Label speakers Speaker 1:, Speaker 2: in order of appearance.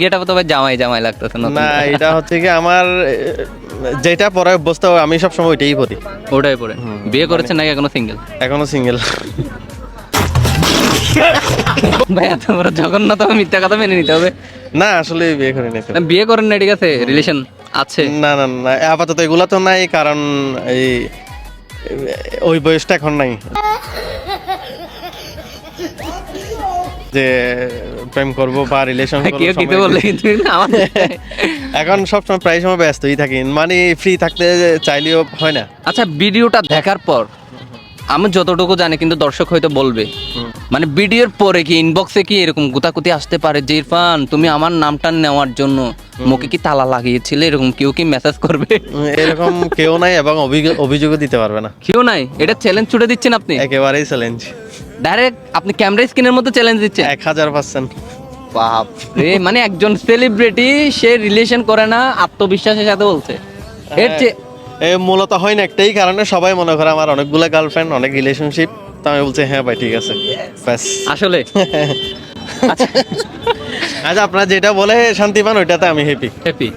Speaker 1: এটা তো ভাই জামাই জামাই লাগতেছে না।
Speaker 2: না এটা হচ্ছে কি আমার যেটা পরে অভ্যস্ত আমি সবসময় ওইটাই পরি।
Speaker 1: ওটাই পরে বিয়ে করেছেন নাকি এখনো সিঙ্গেল?
Speaker 2: এখনো সিঙ্গেল।
Speaker 1: ভাই এত বড় জঘন্যতম মিথ্যা কথা মেনে নিতে হবে।
Speaker 2: না আসলে বিয়ে করি নাই তো।
Speaker 1: না, বিয়ে করেন না ঠিক আছে, রিলেশন আছে?
Speaker 2: না না না আপাতত এগুলা তো নাই, কারণ এই ওই বয়সটা এখন নাই যে প্রেম করব বা রিলেশন করব।
Speaker 1: কেউ কিতে বললে কিন্তু আমার
Speaker 2: এখন সবসময় প্রায় সময় ব্যস্তই থাকি, মানে ফ্রি থাকতে চাইলেও হয় না।
Speaker 1: আচ্ছা, ভিডিওটা দেখার পর আমি যতটুকু জানি, কিন্তু দর্শক হয়তো বলবে, মানে ভিডিওর পরে কি ইনবক্সে কি এরকম গুতাগুতি আসতে পারে যে ইরফান তুমি আমার নামটা নেওয়ার জন্য মুখে কি তালা লাগিয়েছিলে, এরকম কেউ কি মেসেজ করবে?
Speaker 2: এরকম কেউ নাই এবং অভিযোগও দিতে পারবে না।
Speaker 1: কেউ নাই? এটা চ্যালেঞ্জ ছুড়ে দিচ্ছেন আপনি
Speaker 2: একেবারেই চ্যালেঞ্জ।
Speaker 1: ডাইরেক্ট, আপনি ক্যামেরা স্ক্রিনের মধ্যে চ্যালেঞ্জ দিচ্ছেন?
Speaker 2: 1000%।
Speaker 1: বাপ রে, মানে একজন সেলিব্রিটি সে রিলেশন করে না, আত্মবিশ্বাসের সাথে বলছে। এর চেয়ে
Speaker 2: মূলত হয় না একটাই কারণে, সবাই মনে করে আমার অনেকগুলো গার্লফ্রেন্ড, অনেক রিলেশনশিপ, তো আমি বলছি হ্যাঁ ভাই ঠিক আছে ব্যাস।
Speaker 1: আসলে
Speaker 2: আচ্ছা আপনারা যেটা বলে শান্তি পান ওইটাতে আমি হ্যাপি।
Speaker 1: হ্যাপি।